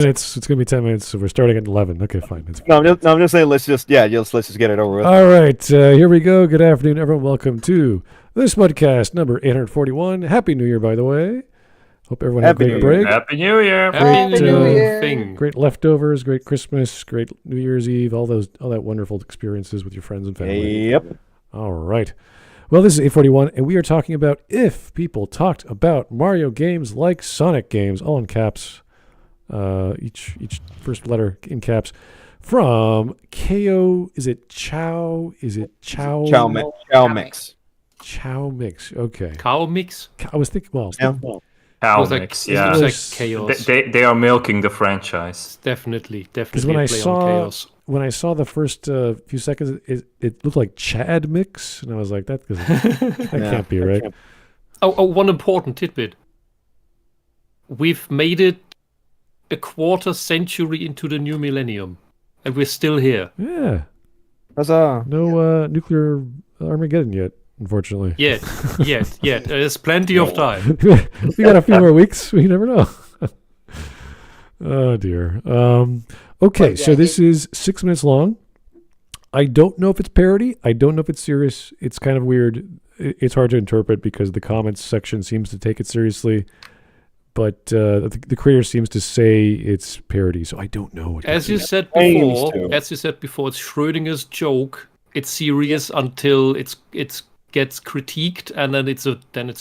It's going to be 10 minutes, so we're starting at 11. Okay, fine. I'm just saying, let's just get it over with. All right, here we go. Good afternoon, everyone. Welcome to the Smudcast number 841. Happy New Year, by the way. Hope everyone had a great break. Happy New Year. Great, New Year. Great leftovers, great Christmas, great New Year's Eve, all that wonderful experiences with your friends and family. Yep. All right. Well, this is 841, and we are talking about if people talked about Mario games like Sonic games, all in caps. Each first letter in caps. From KO, is it Chow? Is it Chow? Chaomix. Chaomix. Okay. Chaomix? I was thinking, well, Chaomix, yeah. It was like chaos. They are milking the franchise. Definitely because a play on chaos. when I saw the first few seconds, it looked like Chad Mix, and I was like, that can't be right. Oh, one important tidbit. We've made it a quarter century into the new millennium, and we're still here. Yeah. Huzzah. No nuclear Armageddon yet, unfortunately. Yet. There's plenty of time. We got a few more weeks. We never know. Oh, dear. Okay, so this is 6 minutes long. I don't know if it's parody. I don't know if it's serious. It's kind of weird. It's hard to interpret because the comments section seems to take it seriously. But the creator seems to say it's parody, so I don't know. As you said before, it's Schrödinger's joke. It's serious until it gets critiqued, and then it's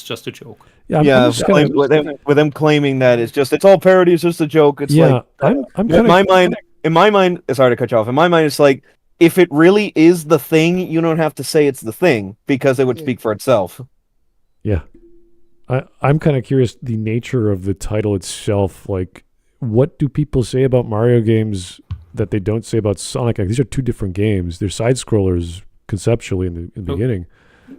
just a joke. Yeah, with them claiming that it's all parody. It's just a joke. It's like I'm in my mind. Sorry to cut you off. In my mind, it's like if it really is the thing, you don't have to say it's the thing because it would speak for itself. Yeah. I'm kind of curious the nature of the title itself. Like, what do people say about Mario games that they don't say about Sonic? Like, these are two different games. They're side scrollers conceptually in the beginning.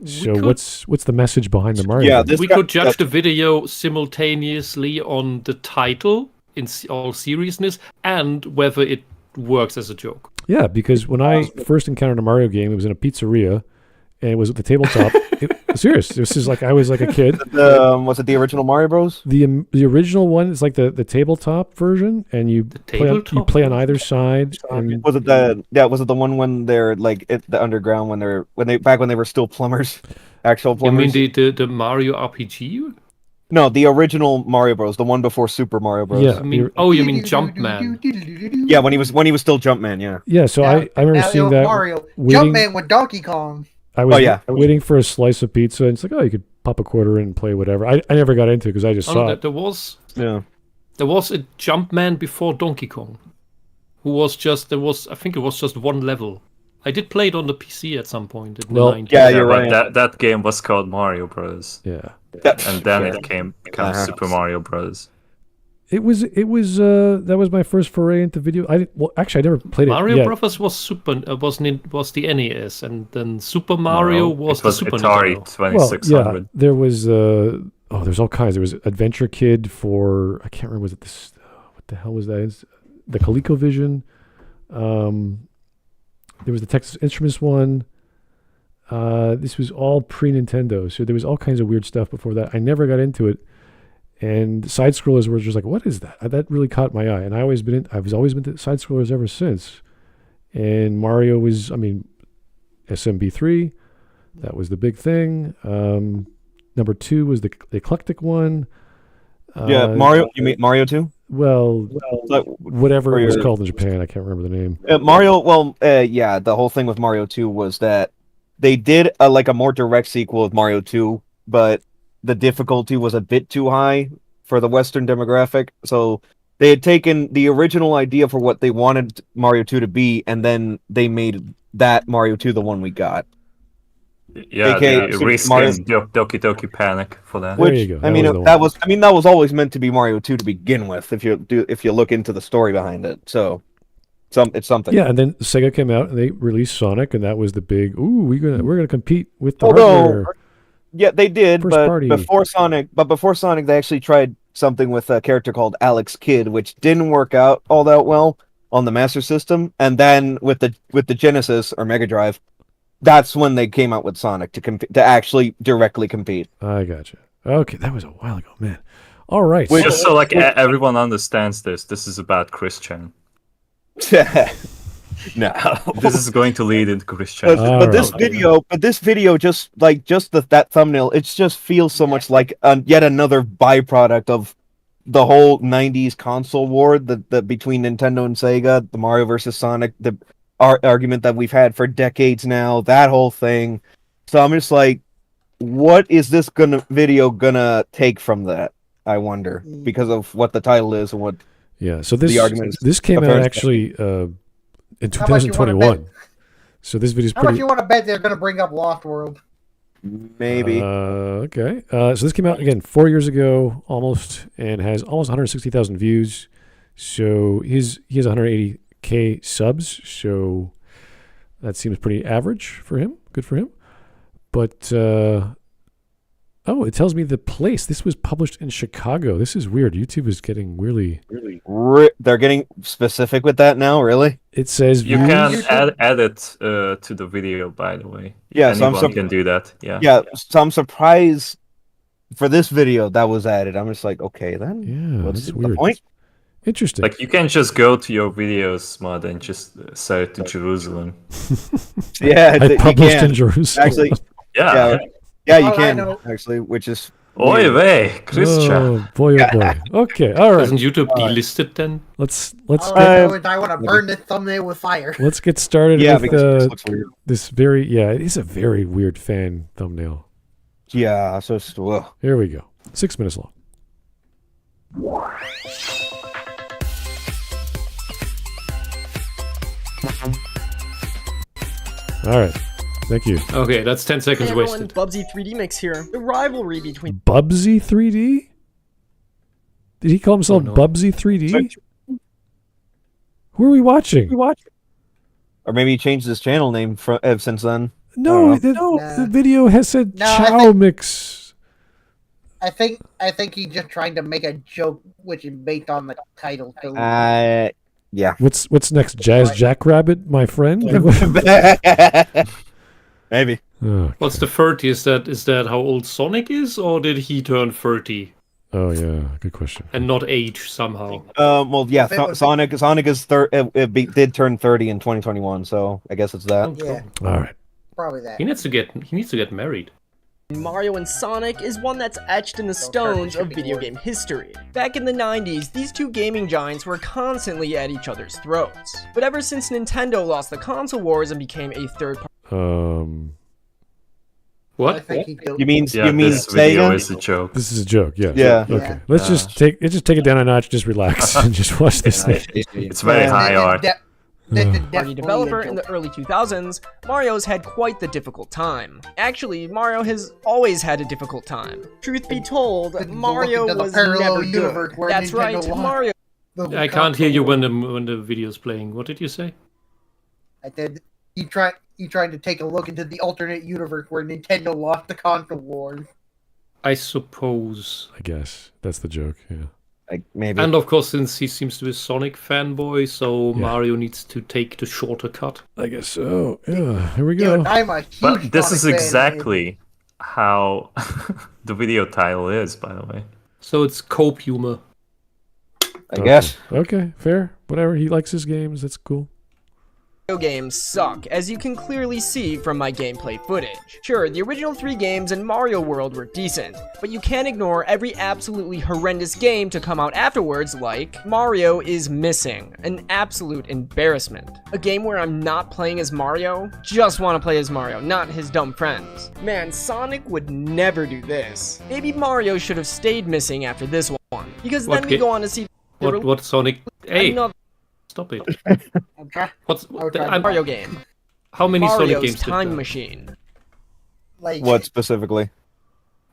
So what's the message behind the Mario? Yeah, we could judge the video simultaneously on the title in all seriousness and whether it works as a joke. Yeah, because when I first encountered a Mario game, it was in a pizzeria. And it was at the tabletop. Serious. This is like I was like a kid. Was it the original Mario Bros? The original one is like the tabletop version, and you play on either side. And was it the one when they're like at the underground when they were still plumbers, actual plumbers? You mean the Mario RPG? No, the original Mario Bros, the one before Super Mario Bros. Yeah. You mean Jumpman? Yeah, when he was still Jumpman. Yeah. Yeah. So I remember seeing that. Mario Jumpman with Donkey Kong. I was waiting for a slice of pizza, and it's like, you could pop a quarter in and play whatever. I never got into it because I just saw it. There was a Jumpman before Donkey Kong, I think it was just one level. I did play it on the PC at some point in the 90s. Yeah, you're right. That game was called Mario Bros. Yeah. And then it becomes Super Mario Bros. It was that was my first foray into video. I never played it. Mario Brothers was was the NES, and then Super Mario was the Super Atari Nintendo. 2600. Well, yeah, there was there's all kinds. There was Adventure Kid for, I can't remember, was it this? What the hell was that? It's the ColecoVision. There was the Texas Instruments one. This was all pre-Nintendo, so there was all kinds of weird stuff before that. I never got into it. And side scrollers were just like, what is that? That really caught my eye, and I've always been to side scrollers ever since. And Mario was, SMB3, that was the big thing. Number 2 was the eclectic one. Mario. You mean Mario 2? Well, whatever it was called in Japan, I can't remember the name. Mario. Well, the whole thing with Mario 2 was that they did a more direct sequel of Mario 2, but the difficulty was a bit too high for the Western demographic. So they had taken the original idea for what they wanted Mario 2 to be, and then they made that Mario 2 the one we got. Yeah, they reskinned Doki Doki Panic for that. There you go. That was always meant to be Mario 2 to begin with. If you look into the story behind it, so it's something. Yeah, and then Sega came out and they released Sonic, and that was the big we're gonna compete with the hardware. Yeah, they did, but before Sonic, they actually tried something with a character called Alex Kidd, which didn't work out all that well on the Master System. And then with the Genesis or Mega Drive, that's when they came out with Sonic to actually directly compete. I gotcha. Okay, that was a while ago, man. All right. Just so like everyone understands this is about Christian. No, This is going to lead into Christian. but this video, just that thumbnail, it just feels so much like yet another byproduct of the whole '90s console war, the between Nintendo and Sega, the Mario versus Sonic, the argument that we've had for decades now, that whole thing. So I'm just like, what is this video gonna take from that? I wonder, because of what the title is and what. Yeah. So this came out actually in 2021. So this video's How much you want to bet they're going to bring up Lost World? Maybe. Okay. So this came out again 4 years ago, almost, and has almost 160,000 views. So he has 180K subs. So that seems pretty average for him. Good for him. But it tells me the place. This was published in Chicago. This is weird. YouTube is getting really. They're getting specific with that now. Really? It says you can add it to the video. By the way, yeah, anyone can do that. Yeah. Yeah. So I'm surprised for this video that was added. I'm just like, okay, then. Yeah, what's that's the weird. point? Interesting. Like you can just go to your videos mod and just set it to Jerusalem. Yeah, I published in Jerusalem. Actually, Yeah. yeah, you can actually, which is. Oy vey, Christian. Oh boy, oh boy. Okay, all right. Doesn't YouTube delist it then? Let's I want to burn this thumbnail with fire. let's get started Yeah, with because it just looks weird. this it is a very weird fan thumbnail. Yeah, so well. Here we go. 6 minutes long. All right. Thank you. Okay, that's 10 seconds Hey everyone, wasted. Bubsy 3D Mix here. The rivalry between Bubsy 3D? Did he call himself Bubsy 3D? Who are we watching? Or maybe he changed his channel name since then. No, the video has said chaomix. I think he's just trying to make a joke, which is based on the title too. Yeah. What's next? Jazz Jackrabbit, my friend? Maybe. Oh, What's the 30? Is that how old Sonic is, or did he turn 30 oh yeah, good question. and not age somehow? Well, yeah. Sonic is did turn 30 in 2021, so I guess it's that. Yeah, All right. probably that. He needs to get married. Mario and Sonic is one that's etched in the stones of video game history. Back in the 90s, these two gaming giants were constantly at each other's throats. But ever since Nintendo lost the console wars and became a third-party What? I think he You mean this video Sega? is a joke. This is a joke. Yeah. Yeah. Okay. Let's just take it down a notch. Just relax and just watch this thing. It's very high art. developer in the early 2000s, Mario's had quite the difficult time. Actually, Mario has always had a difficult time. Truth be told, Mario was never good. That's right, Mario. I can't hear you when the video's playing. What did you say? I said he tried to take a look into the alternate universe where Nintendo lost the console wars. I suppose. I guess that's the joke. Yeah. Like maybe. And of course, since he seems to be a Sonic fanboy, so Mario needs to take the shorter cut. I guess so. Yeah. Here we go. Dude, I'm a huge But this is Sonic fan, exactly how the video title is, by the way. So it's cope humor. I guess. Okay. Fair. Whatever. He likes his games. That's cool. Games suck, as you can clearly see from my gameplay footage. Sure, the original 3 games in Mario World were decent, but you can't ignore every absolutely horrendous game to come out afterwards like Mario is Missing, an absolute embarrassment. A game where I'm not playing as Mario, just want to play as Mario, not his dumb friends. Man, Sonic would never do this. Maybe Mario should have stayed missing after this one, because then we go on to see what Sonic? Hey! Stop it. What's I'm Mario game? How many Mario's Sonic games did Time that? Machine. Like, What specifically?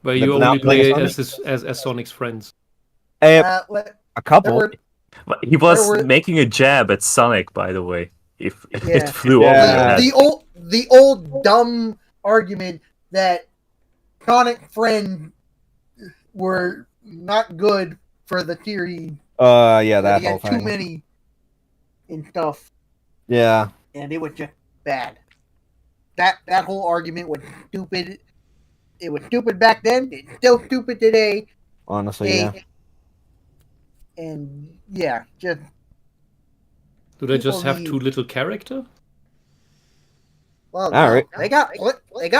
Where you Now only play playing as Sonic's friends. A couple. He was making a jab at Sonic, by the way. If it Yeah. flew over your head. the old dumb argument that Sonic friends were not good for the theory. Yeah, that He whole had too thing. many and stuff, Yeah. and it was just bad. That whole argument was stupid. It was stupid back then. It's still stupid today. Honestly, They yeah. And yeah, just Do they just people have need- too little character? well, All right. they got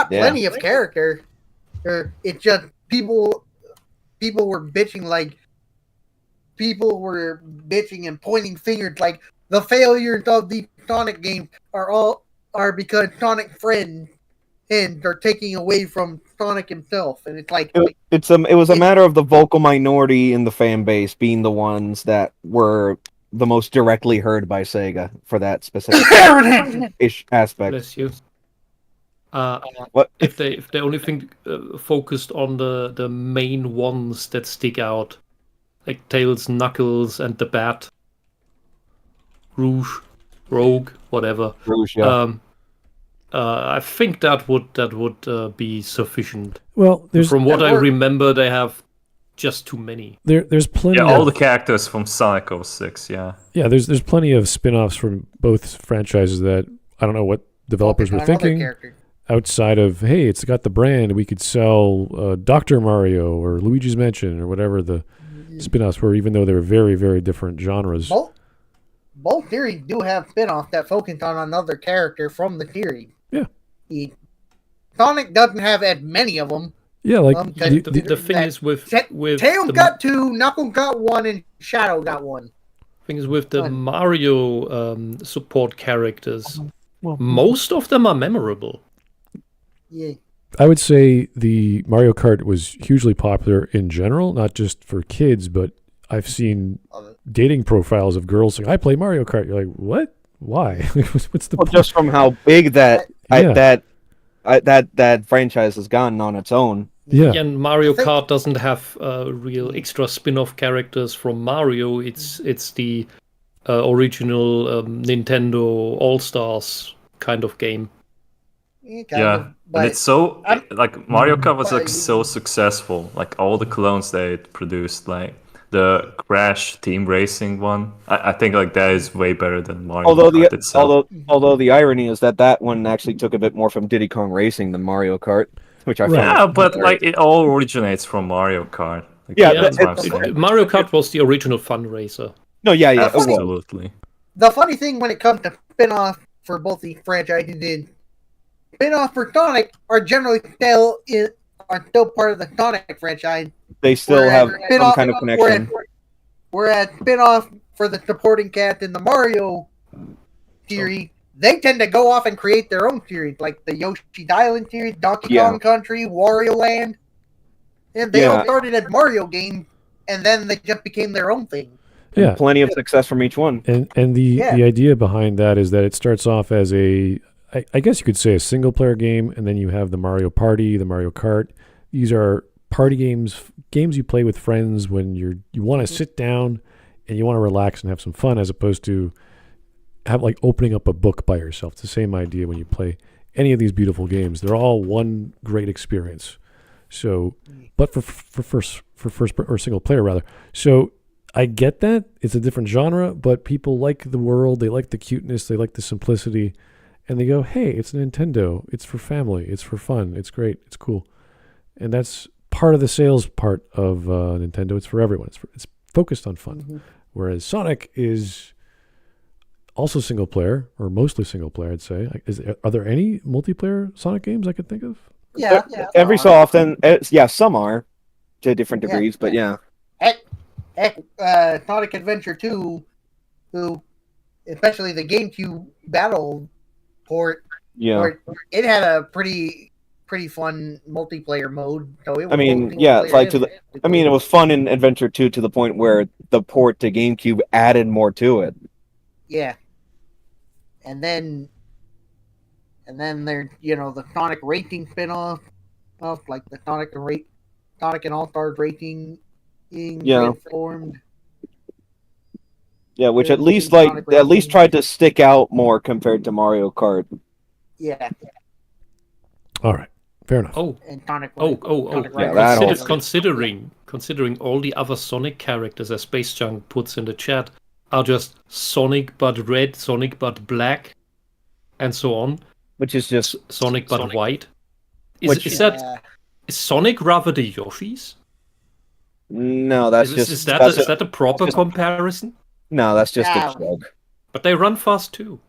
plenty of character. It's just people were bitching and pointing fingers like the failures of the Sonic games are because Sonic friends are taking away from Sonic himself, and it's like it was a matter of the vocal minority in the fan base being the ones that were the most directly heard by Sega for that specific aspect. Bless you. What If they only focused on the main ones that stick out, like Tails, Knuckles, and the Bat, Rogue, whatever. Rouge, yeah. I think that would be sufficient. Well, From what I remember, they have just too many. there's plenty. Yeah, of, all the characters from Sonic 06, yeah. Yeah, there's plenty of spin-offs from both franchises that I don't know what developers were thinking. Outside of, hey, it's got the brand, we could sell Dr. Mario or Luigi's Mansion or whatever the spin-offs were, even though they're very, very different genres. Both series do have spin-offs that focus on another character from the series. Yeah. Sonic doesn't have as many of them. Yeah, like The thing is with Tails got 2, Knuckles got 1, and Shadow got 1. Thing is with the Fun. Mario support characters, most of them are memorable. Yeah. I would say the Mario Kart was hugely popular in general, not just for kids, but I've seen dating profiles of girls saying, I play Mario Kart. You're like, what? Why? What's the point? Just from how big that Yeah. that franchise has gotten on its own. Yeah. And Mario Kart doesn't have real extra spin-off characters from Mario. It's the original Nintendo All-Stars kind of game. Yeah, and it's so like Mario Kart was like so successful. Like all the clones they produced, like the Crash Team Racing one, I think like that is way better than Mario Kart itself. Although the irony is that one actually took a bit more from Diddy Kong Racing than Mario Kart, which I found. Yeah, but like it all originates from Mario Kart. Like, Yeah, that's what I'm saying. Mario Kart was the original fundraiser. No, yeah, it was. Absolutely. The funny thing when it comes to spin-off for both these franchises is spin-off for Sonic are generally still part of the Sonic franchise. They still have some kind of connection. Whereas spin-off for the supporting cast in the Mario series, they tend to go off and create their own series, like the Yoshi's Island series, Donkey Kong Country, Wario Land. And they all started as Mario games, and then they just became their own thing. Yeah. Plenty of success from each one. And the idea behind that is that it starts off as I guess you could say a single player game, and then you have the Mario Party, the Mario Kart. These are party games you play with friends when you want to sit down and you want to relax and have some fun, as opposed to have like opening up a book by yourself. It's the same idea when you play any of these beautiful games. They're all one great experience. So, but for first or single player rather. So I get that it's a different genre, but people like the world, they like the cuteness, they like the simplicity, and they go, hey, it's Nintendo, it's for family, it's for fun, it's great, it's cool. And that's part of the sales part of Nintendo. It's for everyone. It's focused on fun. Mm-hmm. Whereas Sonic is also single player, or mostly single player, I'd say. Are there any multiplayer Sonic games I could think of? Yeah. Every so often, some are to different degrees, but yeah. Heck, Sonic Adventure 2, especially the GameCube Battle port, it had a pretty fun multiplayer mode. So it was it was fun in Adventure 2 to the point where the port to GameCube added more to it. Yeah. And then there's the Sonic Racing spin-off, like the Sonic and All-Stars Racing transformed. Yeah, which at least tried to stick out more compared to Mario Kart. Yeah. All right. Fair enough. Considering all the other Sonic characters, as Space Junk puts in the chat, are just Sonic but red, Sonic but black, and so on. Which is just Sonic but white. Is Sonic rather the Yoshis? No, that's is that a proper comparison? No, that's just Yeah. a joke. But they run fast too.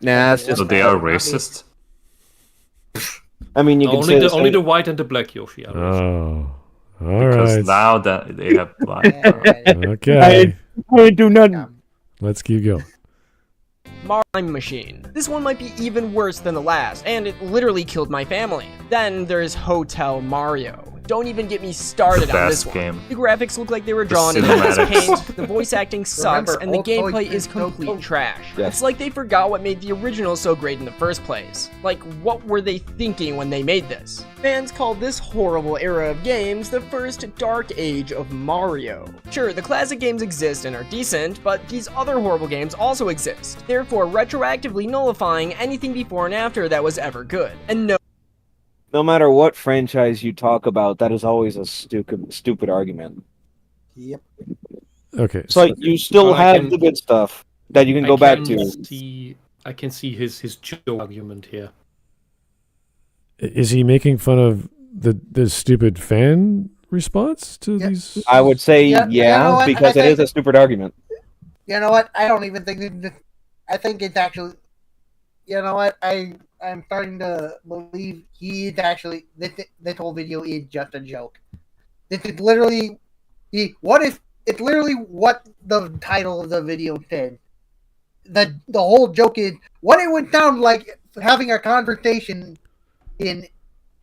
Nah, it's just So they are racist. I mean, you can say Only the white and the black Yoshi are racist. Oh, all Because right. now that they have black. Okay, I do not. let's keep going. Time Machine. This one might be even worse than the last, and it literally killed my family. Then there's Hotel Mario. Don't even get me started on this Best one. game. The graphics look like they were drawn in MS cinematics. Paint, the voice acting sucks, Remember, and the old gameplay toys is and no complete toys. trash. Yeah. It's like they forgot what made the original so great in the first place. Like, what were they thinking when they made this? Fans call this horrible era of games the first dark age of Mario. Sure, the classic games exist and are decent, but these other horrible games also exist, therefore retroactively nullifying anything before and after that was ever good. And No matter what franchise you talk about, that is always a stupid argument. Yep. Okay, So you still I have can- the good stuff that you can go back to. I can see his joke argument here. is he making fun of the stupid fan response to Yeah. these? I would say Yeah, you know what? because I it is think- a stupid argument. You know what? I don't even think that. I think it's actually. You know what? I'm starting to believe he's actually this whole video is just a joke. This is literally it's literally what the title of the video said. The whole joke is what it would sound like having a conversation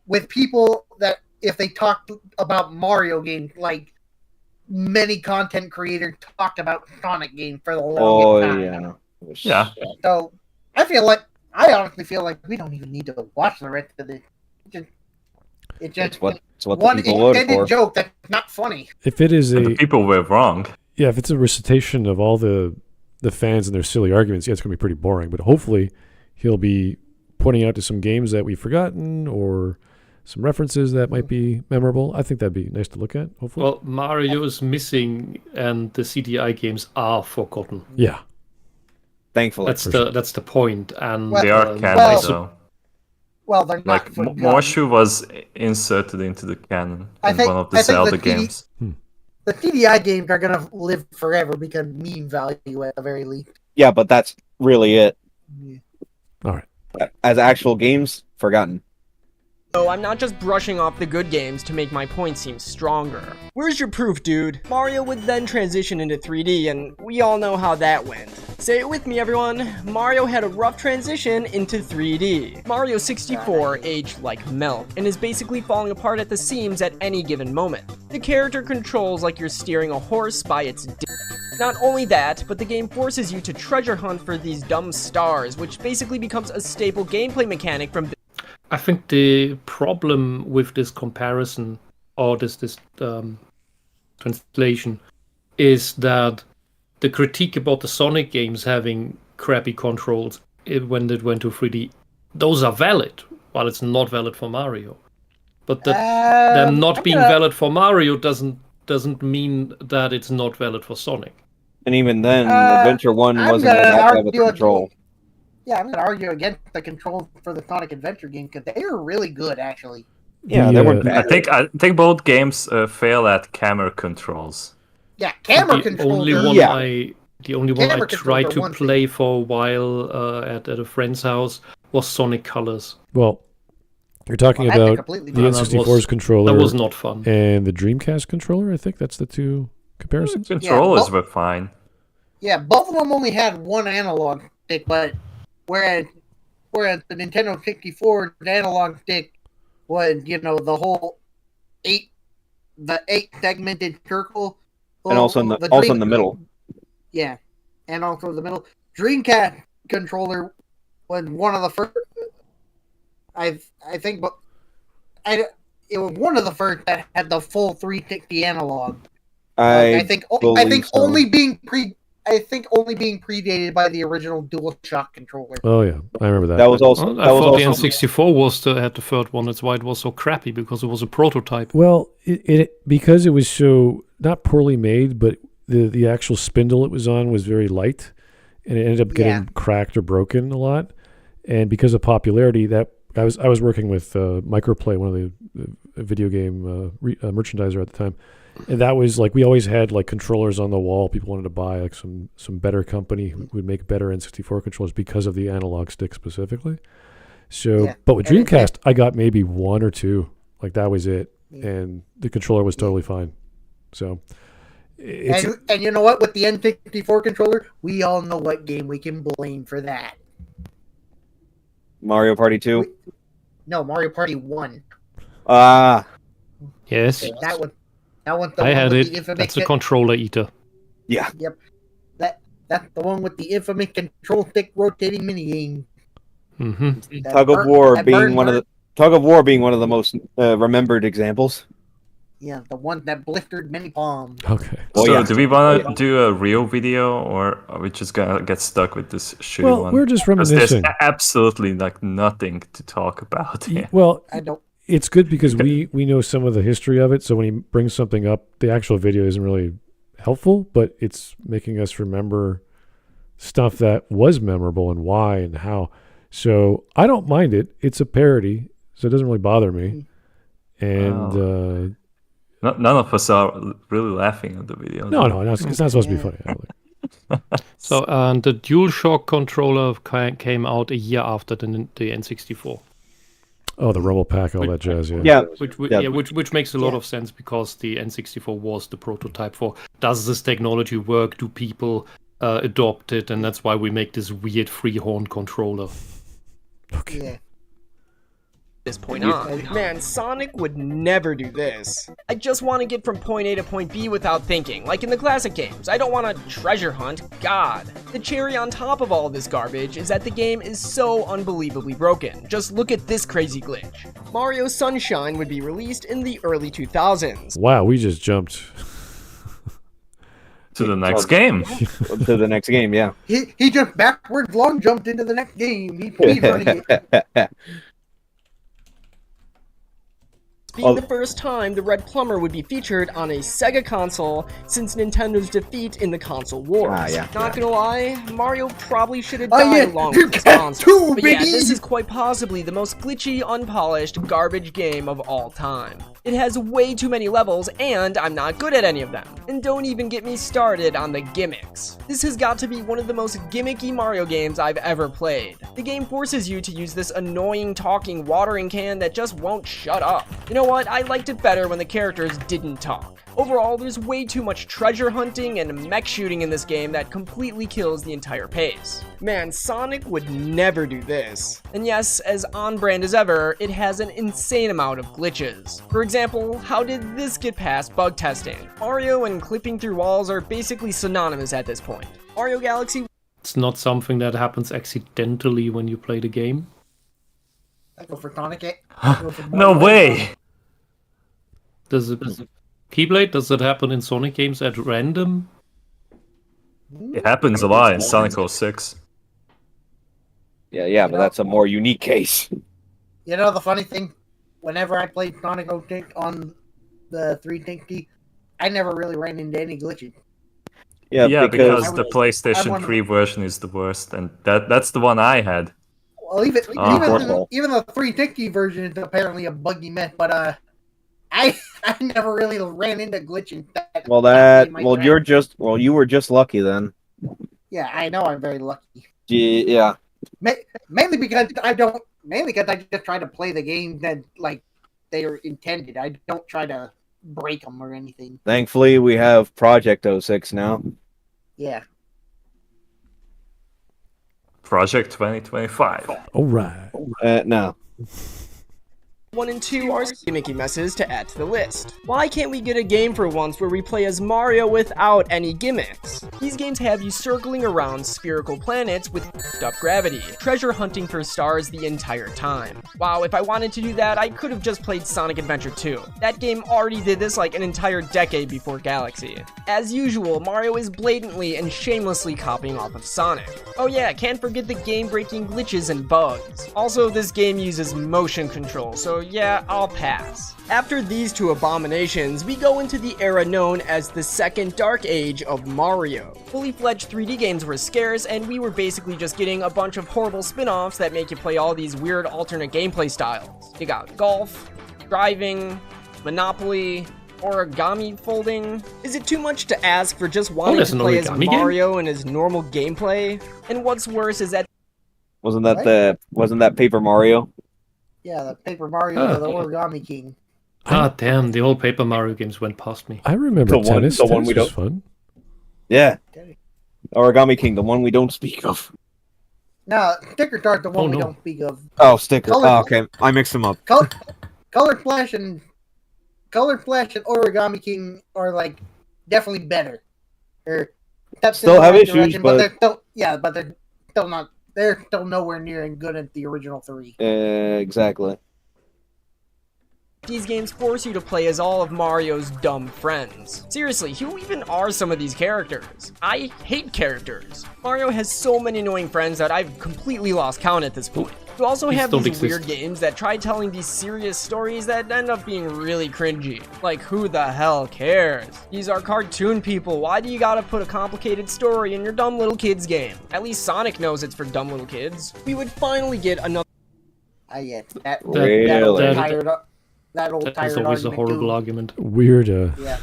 with people that if they talked about Mario games, like many content creators talked about Sonic games for the longest time. yeah. Yeah. So I honestly feel like we don't even need to watch the rest of this. It's just It's what the one people voted extended for. joke that's not funny. If it is And a the people were wrong. yeah, if it's a recitation of all the fans and their silly arguments, yeah, it's going to be pretty boring. But hopefully, he'll be pointing out to some games that we've forgotten or some references that might be memorable. I think that'd be nice to look at. Hopefully, Well, Mario is missing, and the CDI games are forgotten. yeah. Thankfully. That's the point. And Well, They are um, canon, well, though. Well, they're not. Like, forgotten. Morshu was inserted into the canon I in think- one of the I think Zelda the games. The CDI games are gonna live forever because meme value at the very least. Yeah, but that's really it. All right. As actual games, forgotten. So I'm not just brushing off the good games to make my point seem stronger. Where's your proof, dude? Mario would then transition into 3D, and we all know how that went. Say it with me, everyone. Mario had a rough transition into 3D. Mario 64 aged like milk, and is basically falling apart at the seams at any given moment. The character controls like you're steering a horse by its dick. Not only that, but the game forces you to treasure hunt for these dumb stars, which basically becomes a staple gameplay mechanic from I think the problem with this comparison or this translation is that the critique about the Sonic games having crappy controls when it went to 3D, those are valid, while it's not valid for Mario. But that them not being valid for Mario doesn't mean that it's not valid for Sonic. And even then, Adventure 1 I'm wasn't gonna exactly with argue control. Yeah, I'm gonna argue against the controls for the Sonic Adventure game because they were really good, actually. Yeah, The, they weren't I bad. think both games fail at camera controls. Yeah, camera the controls. only are- one Yeah. the only one I Camera tried controls are to one thing. play for a while at a friend's house was Sonic Colors. Well, you're talking Well, that's a about completely the different- N64's controller That was not fun. and the Dreamcast controller. I think that's the two comparisons. Controllers well- were fine. Yeah, both of them only had one analog stick, but whereas the Nintendo 64 the analog stick was, the whole eight segmented circle, And also in the middle. Yeah, and also the middle. Dreamcast controller was one of the first. I think, but it was one of the first that had the full 360 analog. I think believe so. only being predated by the original DualShock controller. Oh yeah, I remember that. That was also. Well, I that was thought the also N64 had the third one. That's why it was so crappy, because it was a prototype. Well, it because it was so not poorly made, but the actual spindle it was on was very light, and it ended up getting cracked or broken a lot. And because of popularity, that I was working with Microplay, one of the video game merchandiser at the time, and that was like we always had like controllers on the wall. People wanted to buy like some better company who would make better N64 controllers because of the analog stick specifically. So, but with Dreamcast, I got maybe one or two. Like that was it, and the controller was totally fine. So, and you know what? With the N64 controller, we all know what game we can blame for that. Mario Party 2? No, Mario Party 1. Yes. That one. I had it. That's a controller eater. Yeah. Yep. That's the one with the infamous control stick rotating minigame. Mm-hmm. Tug of War being one of the most remembered examples. Yeah, the one that blistered many palms. Okay. So, do we want to do a real video, or are we just gonna get stuck with this shitty one? Well, we're just reminiscing. There's absolutely like nothing to talk about here. Well, I don't. It's good because we know some of the history of it. So when he brings something up, the actual video isn't really helpful, but it's making us remember stuff that was memorable and why and how. So I don't mind it. It's a parody, so it doesn't really bother me. And none of us are really laughing at the video. No, it's not supposed to be funny. So the DualShock controller came out a year after the N64. Oh, the Rumble Pack, all that jazz, yeah. Which makes a lot of sense because the N64 was the prototype for does this technology work? Do people adopt it? And that's why we make this weird free-horn controller. Okay. Yeah. This point on. Man, Sonic would never do this. I just want to get from point A to point B without thinking, like in the classic games. I don't want to treasure hunt, God. The cherry on top of all this garbage is that the game is so unbelievably broken. Just look at this crazy glitch. Mario Sunshine would be released in the early 2000s. Wow, we just jumped to the next game. To the next game, yeah. He just backwards long jumped into the next game. He's running it. Being the first time the Red Plumber would be featured on a Sega console since Nintendo's defeat in the console wars. Not gonna lie, Mario probably should have died along with this console. But yeah, this is quite possibly the most glitchy, unpolished, garbage game of all time. It has way too many levels, and I'm not good at any of them. And don't even get me started on the gimmicks. This has got to be one of the most gimmicky Mario games I've ever played. The game forces you to use this annoying talking watering can that just won't shut up. You know what? I liked it better when the characters didn't talk. Overall, there's way too much treasure hunting and mech shooting in this game that completely kills the entire pace. Man, Sonic would never do this. And yes, as on-brand as ever, it has an insane amount of glitches. For example, how did this get past bug testing? Mario and clipping through walls are basically synonymous at this point. Mario Galaxy... It's not something that happens accidentally when you play the game. I go for Sonic. No way! Does it... Keyblade, does that happen in Sonic games at random? It happens a lot in Sonic 06. Yeah, but that's a more unique case. You know the funny thing? Whenever I played Sonic 06 on the 360, I never really ran into any glitches. Yeah, because the PlayStation 3 version is the worst, and that's the one I had. Well, even the 360 version is apparently a buggy mess, but I never really ran into glitching. You were just lucky then. Yeah, I know I'm very lucky. Yeah. Mainly because I just try to play the game that like they are intended. I don't try to break them or anything. Thankfully, we have Project 06 now. Yeah. Project 2025. All right. No. 1 and 2 are gimmicky messes to add to the list. Why can't we get a game for once where we play as Mario without any gimmicks? These games have you circling around spherical planets with up gravity, treasure hunting for stars the entire time. Wow, if I wanted to do that, I could have just played Sonic Adventure 2. That game already did this like an entire decade before Galaxy. As usual, Mario is blatantly and shamelessly copying off of Sonic. Oh yeah, can't forget the game-breaking glitches and bugs. Also, this game uses motion control, so so yeah, I'll pass. After these two abominations, we go into the era known as the Second Dark Age of Mario. Fully fledged 3D games were scarce, and we were basically just getting a bunch of horrible spin-offs that make you play all these weird alternate gameplay styles. You got golf, driving, Monopoly, origami folding. Is it too much to ask for just wanting to play as Mario and his normal gameplay? And what's worse is that wasn't that Paper Mario? Yeah, the Paper Mario, the Origami King. Ah, damn! The old Paper Mario games went past me. I remember tennis. Tennis was fun. Yeah, Origami King, the one we don't speak of. No, Sticker Dart, the one we don't speak of. Oh, Sticker. Okay, I mixed them up. Color Flash and Origami King are like definitely better. Still have issues, but they're still not. They're still nowhere near as good as the original 3. Exactly. These games force you to play as all of Mario's dumb friends. Seriously, who even are some of these characters? I hate characters. Mario has so many annoying friends that I've completely lost count at this point. You also have these weird games that try telling these serious stories that end up being really cringy. Like, who the hell cares? These are cartoon people. Why do you gotta put a complicated story in your dumb little kids game? At least Sonic knows it's for dumb little kids. We would finally get another... That old tired is always a horrible argument. Weird. Yeah.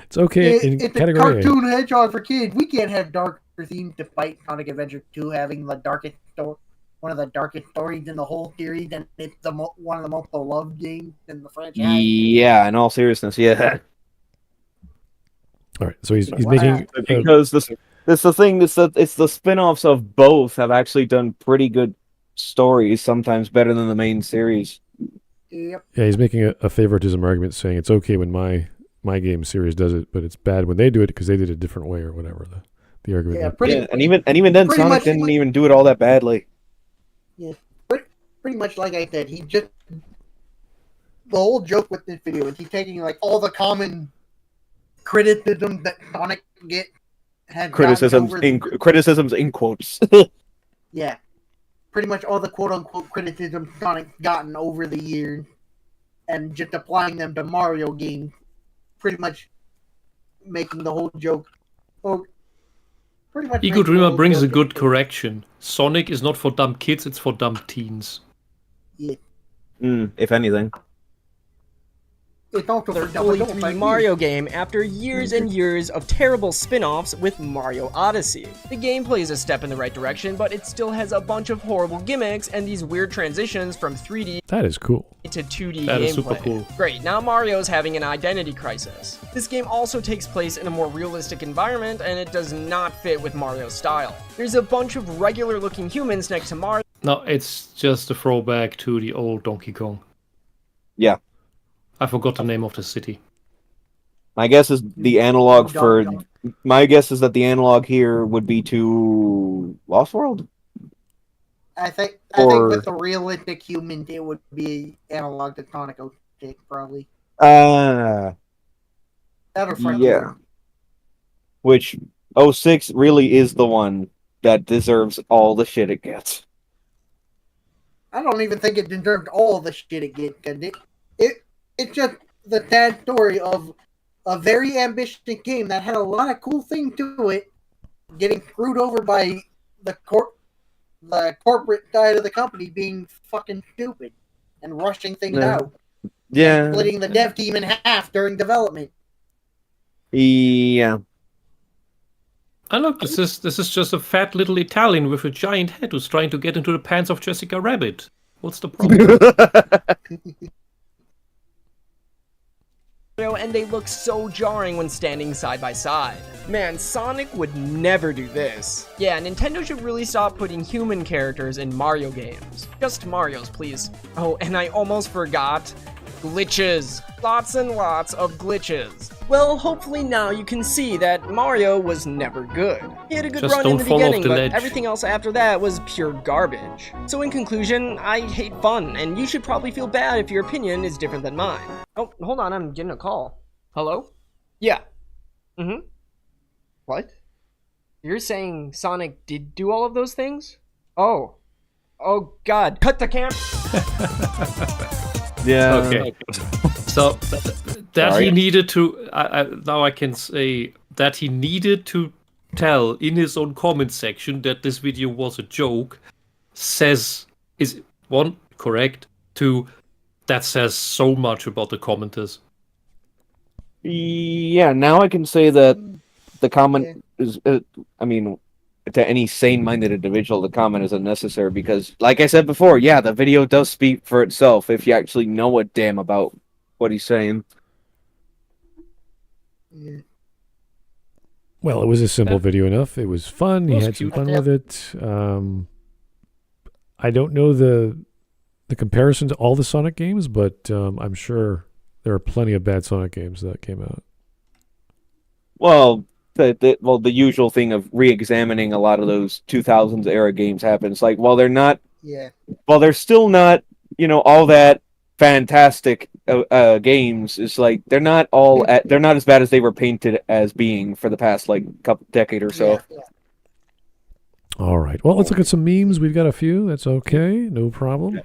It's okay in it's category a cartoon hedgehog for kids. We can't have darker themes despite Sonic Adventure 2 having the darkest story. One of the darkest stories in the whole series, and it's one of the most beloved games in the franchise. Yeah, in all seriousness, yeah. All right, so he's making because it's the thing. It's the spin-offs of both have actually done pretty good stories, sometimes better than the main series. Yep. Yeah, he's making a favoritism argument, saying it's okay when my game series does it, but it's bad when they do it because they did it a different way or whatever. The argument. Yeah, and even then, Sonic didn't even do it all that badly. Yeah, pretty much like I said, the whole joke with this video is he's taking like all the common criticisms that Sonic criticisms in quotes. Yeah, pretty much all the quote-unquote criticisms Sonic's gotten over the years, and just applying them to Mario games, pretty much making the whole joke. Oh, pretty much. Ego Dreamer brings a good correction. Sonic is not for dumb kids; it's for dumb teens. Yeah. If anything. It's also their fully 3D Mario game after years and years of terrible spin-offs with Mario Odyssey. The gameplay is a step in the right direction, but it still has a bunch of horrible gimmicks and these weird transitions from 3D that is cool to 2D that gameplay. Is super cool. Great, now Mario's having an identity crisis. This game also takes place in a more realistic environment, and it does not fit with Mario's style. There's a bunch of regular-looking humans next to Mario. No, it's just a throwback to the old Donkey Kong. Yeah. I forgot the name of the city. My guess is the analog that the analog here would be to Lost World. I think with the realistic humans, it would be analog to Sonic 06, probably. Yeah. Which 06 really is the one that deserves all the shit it gets. I don't even think it deserved all the shit it gets, because it's just the sad story of a very ambitious game that had a lot of cool things to it, getting screwed over by the corporate side of the company being fucking stupid and rushing things out. Yeah. And splitting the dev team in half during development. Yeah. And look, this is just a fat little Italian with a giant head who's trying to get into the pants of Jessica Rabbit. What's the problem? And they look so jarring when standing side by side. Man, Sonic would never do this. Yeah, Nintendo should really stop putting human characters in Mario games. Just Mario's, please. Oh, and I almost forgot. Glitches. Lots and lots of glitches. Well, hopefully now you can see that Mario was never good. He had a good run in the beginning, but everything else after that was pure garbage. So in conclusion, I hate fun, and you should probably feel bad if your opinion is different than mine. Oh, hold on, I'm getting a call. Hello? Yeah. What? You're saying Sonic did do all of those things? Oh. Oh god. Cut the camera! Yeah. Okay. So that Sorry. he needed to. Now I can say that he needed to tell in his own comment section that this video was a joke. Is one correct? Two, that says so much about the commenters. Yeah, now I can say that the comment is, I mean, to any sane-minded individual, the comment is unnecessary because, like I said before, yeah, the video does speak for itself if you actually know a damn about what he's saying. Yeah. Well, it was a simple video enough. It was fun. He was had some cute. fun with it. I don't know the comparison to all the Sonic games, but I'm sure there are plenty of bad Sonic games that came out. Well, the usual thing of re-examining a lot of those 2000s era games happens. Like, while they're still not, all that fantastic games. It's like they're not as bad as they were painted as being for the past couple decade or so. Yeah. All right. Well, let's look at some memes. We've got a few. That's okay. No problem.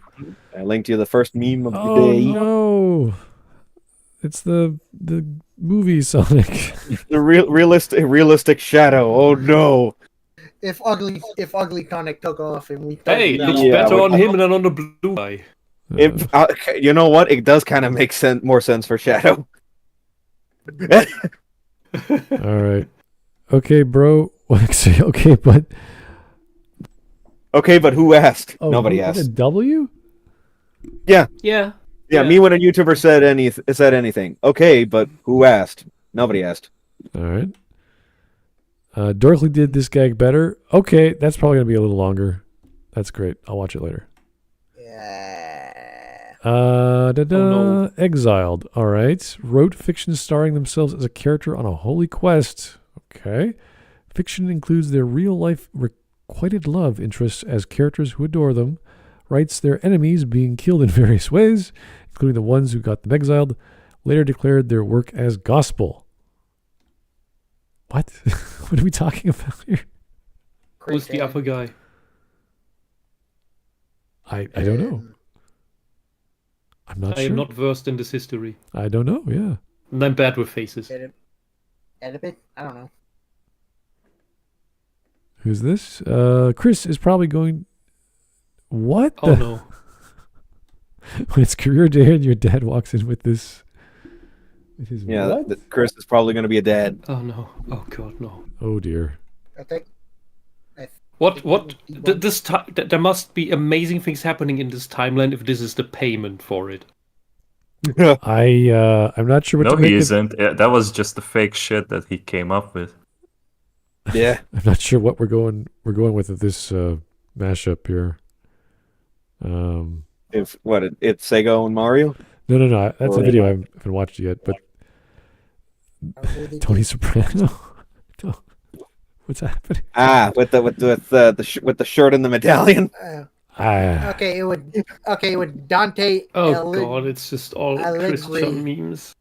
I linked you the first meme of the Oh day. no! It's the movie Sonic. The realistic shadow. Oh no! If ugly Sonic took off and we Hey, it looks Yeah, better on him than on the blue guy. You know what? It does kind of make more sense for Shadow. All right. Okay, bro. Okay, but Okay, but who asked? oh, Nobody who had asked. a W? Yeah, Yeah. me when a YouTuber said anything. Okay, but who asked? Nobody asked. All right. Dorothy did this gag better. Okay, that's probably gonna be a little longer. That's great. I'll watch it later. Yeah. no. Exiled. All right. Wrote fiction starring themselves as a character on a holy quest. Okay. Fiction includes their real-life requited love interests as characters who adore them. Writes their enemies being killed in various ways, including the ones who got them exiled. Later declared their work as gospel. What? What are we talking about here? Who's the other guy? I don't know. I'm not I sure. am not versed in this history. I don't know. Yeah. And I'm bad with faces. Edit? I don't know. Who's this? Chris is probably going. What? Oh no. When it's career day and your dad walks in with this. With his what? Chris is probably going to be a dad. Oh no. Oh god, no. Oh dear. I think. What? There must be amazing things happening in this timeline if this is the payment for it. I'm not sure what No, to make he of- isn't. Yeah, that was just the fake shit that he came up with. Yeah. I'm not sure what we're going with this mashup here. It's Sego and Mario? No. That's a video I haven't watched yet. But Tony Soprano. No. What's happening? With the shirt and the medallion. Okay, it would Dante. Oh god, it's just all Christian memes.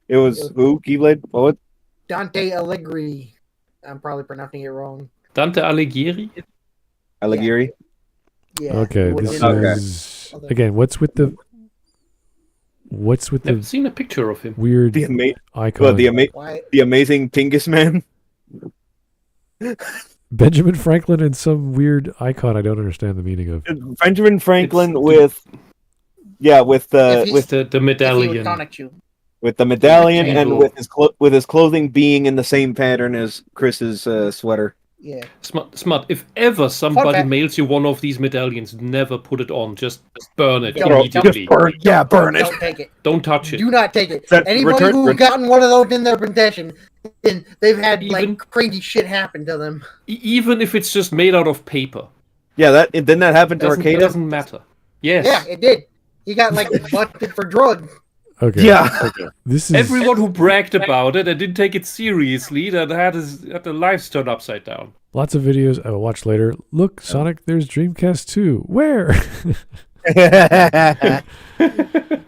It was who? Keyblade? What? Dante Alighieri. I'm probably pronouncing it wrong. Dante Alighieri? Alighieri? Yeah. Okay, this is again. What's with the I've seen a picture of him. weird icon? The amazing Tingus Man. Benjamin Franklin and some weird icon I don't understand the meaning of. Benjamin Franklin with the medallion. With the medallion and with his clothing being in the same pattern as Chris's sweater. Yeah. Smart. If ever somebody mails you one of these medallions, never put it on. Just burn it immediately. Burn it. Don't take it. Don't touch it. Do not take it. Anybody who's gotten one of those in their possession, then they've had crazy shit happen to them. Even if it's just made out of paper. Yeah, didn't that happen to Arcade? It doesn't matter. Yes. Yeah, it did. He got busted for drugs. Okay. Yeah. Okay. This is everyone who bragged about it and didn't take it seriously that had the lives turned upside down. Lots of videos I will watch later. Look, Sonic, there's Dreamcast 2. Where?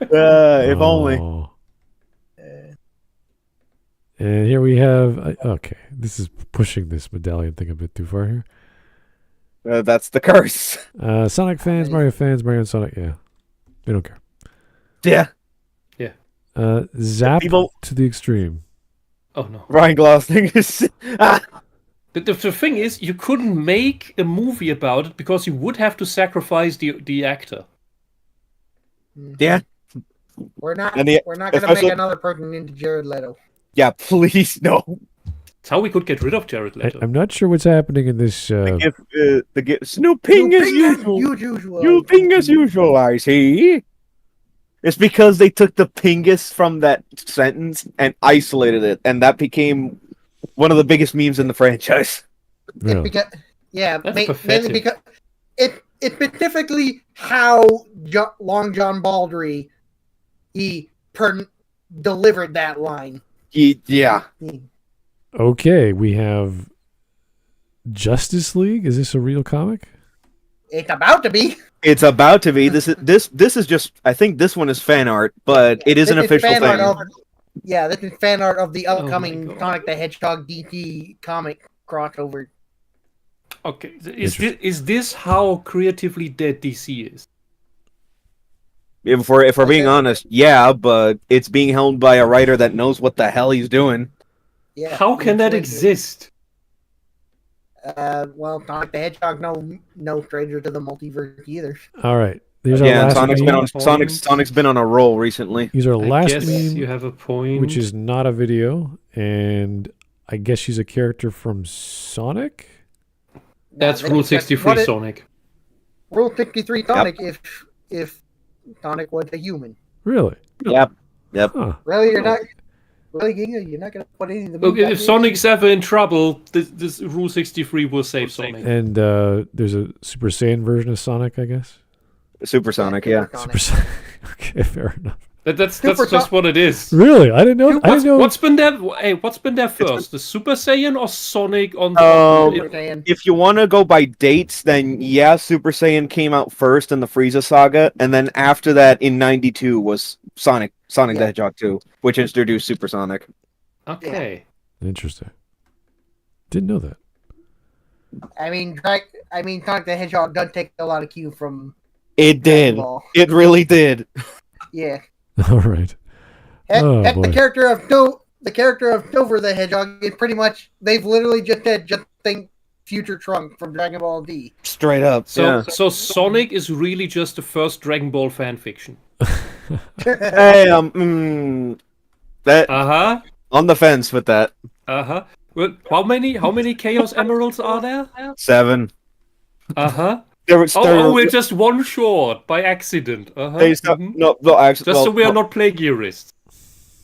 If only. And here we have. Okay, this is pushing this medallion thing a bit too far here. That's the curse. Sonic fans, Mario fans, Mario and Sonic. Yeah, they don't care. Yeah. Zap People- to the extreme. Oh no. Ryan Gosling is. The thing is, you couldn't make a movie about it because you would have to sacrifice the actor. Yeah. We're not. And the- We're not going to make another person into Jared Leto. Yeah, please no. That's how we could get rid of Jared Leto. I'm not sure what's happening in this. Snooping as usual. Snooping as usual, I see. It's because they took the pingus from that sentence and isolated it, and that became one of the biggest memes in the franchise. Really? That's Mainly because it's specifically how Long John Baldry delivered that line. Yeah. Okay, we have Justice League. Is this a real comic? It's about to be. It's about to be. This is just. I think this one is fan art, but it is an official thing. This is fan art of the upcoming God. Sonic the Hedgehog DT comic crossover. Okay, is this how creatively dead DC is? If we're being honest, yeah, but it's being held by a writer that knows what the hell he's doing. Yeah. How can that exist? Well, Sonic the Hedgehog, no stranger to the multiverse either. All right. There's our Yeah, and last Sonic's been on a roll recently. He's our I last guess meme, you have a point. which is not a video, and I guess she's a character from Sonic. That's Rule 63 Sonic. Rule 63 Sonic. If Sonic was a human. Really? Yep. Huh. Really, you're not. Really, Ginga, you're not gonna put any of the. Look, if Sonic's ever in trouble, this Rule 63 will save Sonic. And there's a Super Saiyan version of Sonic, I guess. Supersonic, yeah. Super Saiyan. Okay, fair enough. That's just what it is. Really? I didn't know. I didn't know. What's been there? Hey, what's been there first? The Super Saiyan or Sonic on Saiyan. If you want to go by dates, then yeah, Super Saiyan came out first in the Frieza saga, and then after that, in '92 was Sonic the Hedgehog 2, which introduced Supersonic. Okay. Interesting. Didn't know that. I mean, Sonic the Hedgehog does take a lot of cue from. It did. Ball. It really did. Yeah. All right. The character of Silver the Hedgehog is pretty much they've literally just said think Future Trunk from Dragon Ball Z. Straight up. So Sonic is really just the first Dragon Ball fan fiction. Hey, that on the fence with that. Well, how many Chaos Emeralds are there? 7. We're just one short by accident. No, actually, just so we are not plagiarists.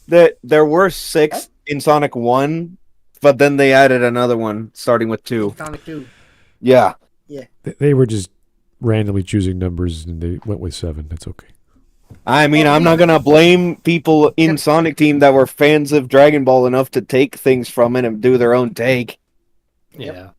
There were 6 in Sonic 1, but then they added another one starting with 2. Sonic 2. Yeah. Yeah. They were just randomly choosing numbers and they went with 7. That's okay. I mean, I'm not gonna blame people in Sonic Team that were fans of Dragon Ball enough to take things from it and do their own take. Yeah.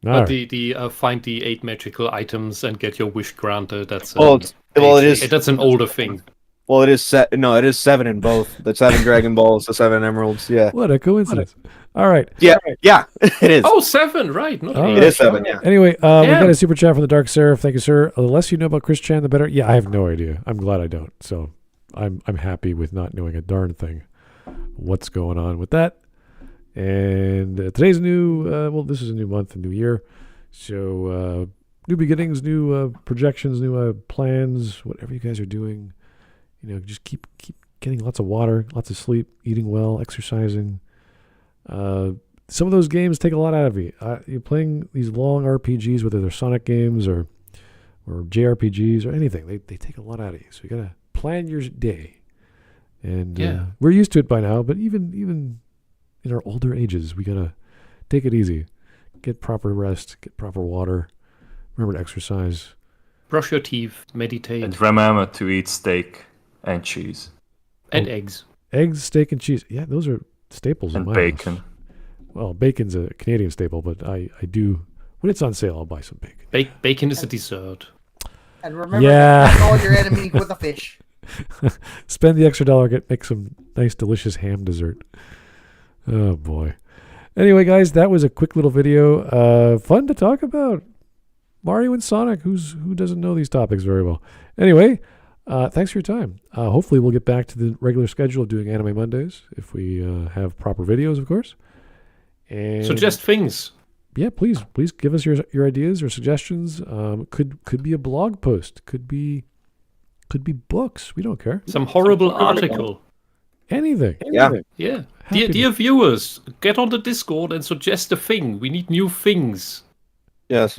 All But right. the find the 8 magical items and get your wish granted. That's that's an older thing. Well, it is it is 7 in both. The 7 Dragon Balls, the 7 Emeralds. Yeah. What a coincidence. All right. Yeah, it is. Oh, 7, right? Not All 8. right. It is 7. Yeah. Anyway, we got a super chat from the Dark Seraph. Thank you, sir. The less you know about Chris Chan, the better. Yeah, I have no idea. I'm glad I don't. So I'm happy with not knowing a darn thing. What's going on with that? And today's new. This is a new month, a new year. So new beginnings, new projections, new plans. Whatever you guys are doing, just keep getting lots of water, lots of sleep, eating well, exercising. Some of those games take a lot out of you. You're playing these long RPGs, whether they're Sonic games or JRPGs or anything. They take a lot out of you. So you gotta plan your day. And we're used to it by now. But even in our older ages, we gotta take it easy. Get proper rest. Get proper water. Remember to exercise. Brush your teeth. Meditate. And remember to eat steak and cheese. And eggs. Eggs, steak, and cheese. Yeah, those are staples. And in my bacon. house. Well, bacon's a Canadian staple, but I do. When it's on sale, I'll buy some bacon. Bacon is a dessert. And remember to attack all your enemies with a fish. Spend the extra dollar, make some nice, delicious ham dessert. Oh, boy. Anyway, guys, that was a quick little video. Fun to talk about. Mario and Sonic. Who doesn't know these topics very well? Anyway, Thanks for your time. Hopefully we'll get back to the regular schedule of doing Anime Mondays if we have proper videos, of course. And Suggest things. Yeah, please give us your ideas or suggestions. Could be a blog post. Could be books. We don't care. Some horrible article. Anything. Yeah. Dear viewers, get on the Discord and suggest a thing. We need new things. Yes.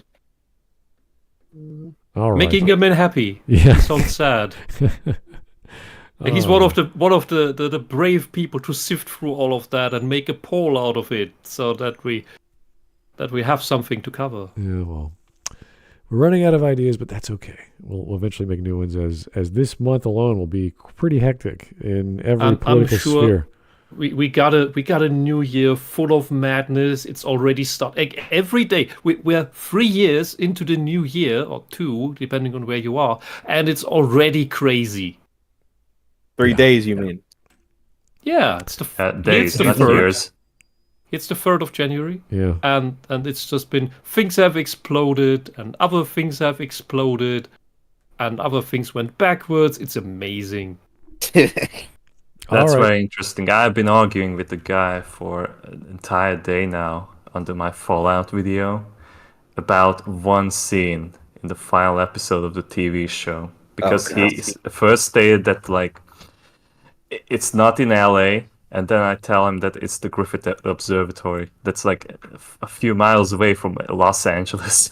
All right. Making a man happy. Yeah. Sounds sad. He's one of the brave people to sift through all of that and make a poll out of it, so that we have something to cover. Yeah, well, we're running out of ideas, but that's okay. We'll eventually make new ones. As this month alone will be pretty hectic in every political sphere. We got a new year full of madness. It's already started. Every day we're 3 years into the new year, or 2, depending on where you are, and it's already crazy. 3 days, you mean? Yeah, it's the days, not years. It's the 3rd of January. Yeah, and it's just been, things have exploded, and other things have exploded, and other things went backwards. It's amazing. That's very interesting. I've been arguing with the guy for an entire day now under my Fallout video about one scene in the final episode of the TV show. Because he first stated that, like, it's not in LA, and then I tell him that it's the Griffith Observatory. That's like a few miles away from Los Angeles.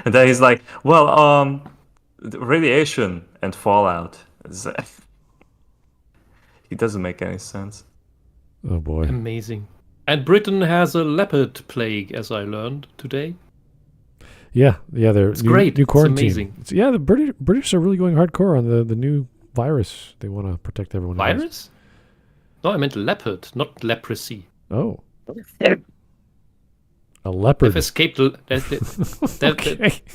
And then he's like, well, radiation and fallout. It doesn't make any sense. Oh boy. Amazing. And Britain has a leopard plague, as I learned today. Yeah, they're great. New quarantine. It's amazing. Yeah, the British are really going hardcore on the new virus. They want to protect everyone. Virus? No, I meant leopard, not leprosy. Oh. A leopard. They've escaped.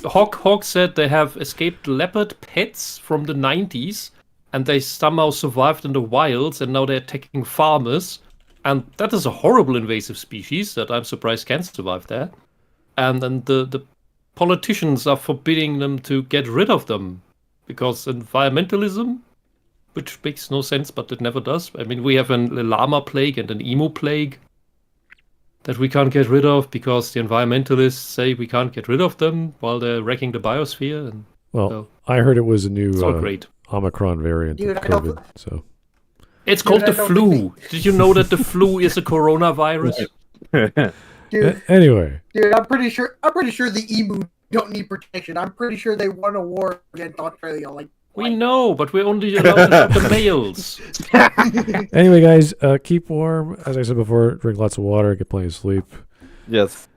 Hawk said they have escaped leopard pets from the 90s, and they somehow survived in the wilds, and now they're attacking farmers. And that is a horrible invasive species that I'm surprised can survive there. And then the politicians are forbidding them to get rid of them because environmentalism, which makes no sense, but it never does. I mean, we have a llama plague and an emu plague that we can't get rid of because the environmentalists say we can't get rid of them while they're wrecking the biosphere. And I heard it was a new great. Omicron variant of COVID. So it's called the flu. Did you know that the flu is a coronavirus? Dude, anyway, dude, I'm pretty sure the emu don't need protection. I'm pretty sure they won a war against Australia. We know, but we're only allowed to shoot the males. Anyway, guys, keep warm. As I said before, drink lots of water, get plenty of sleep. Yes.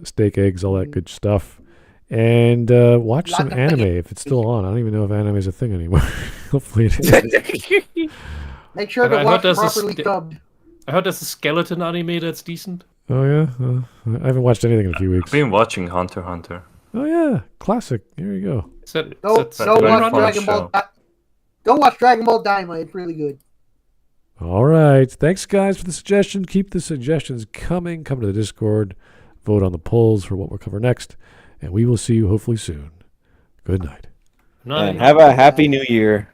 Steak, eggs, all that good stuff. And watch some anime if it's still on. I don't even know if anime is a thing anymore. Hopefully it is. Make sure to watch properly dubbed. I heard there's a skeleton anime that's decent. Oh, yeah? I haven't watched anything in a few weeks. I've been watching Hunter x Hunter. Oh, yeah. Classic. Here you go. Don't watch Dragon Ball Daima. It's really good. All right. Thanks, guys, for the suggestion. Keep the suggestions coming. Come to the Discord. Vote on the polls for what we'll cover next. And we will see you hopefully soon. Good night. And have a happy new year.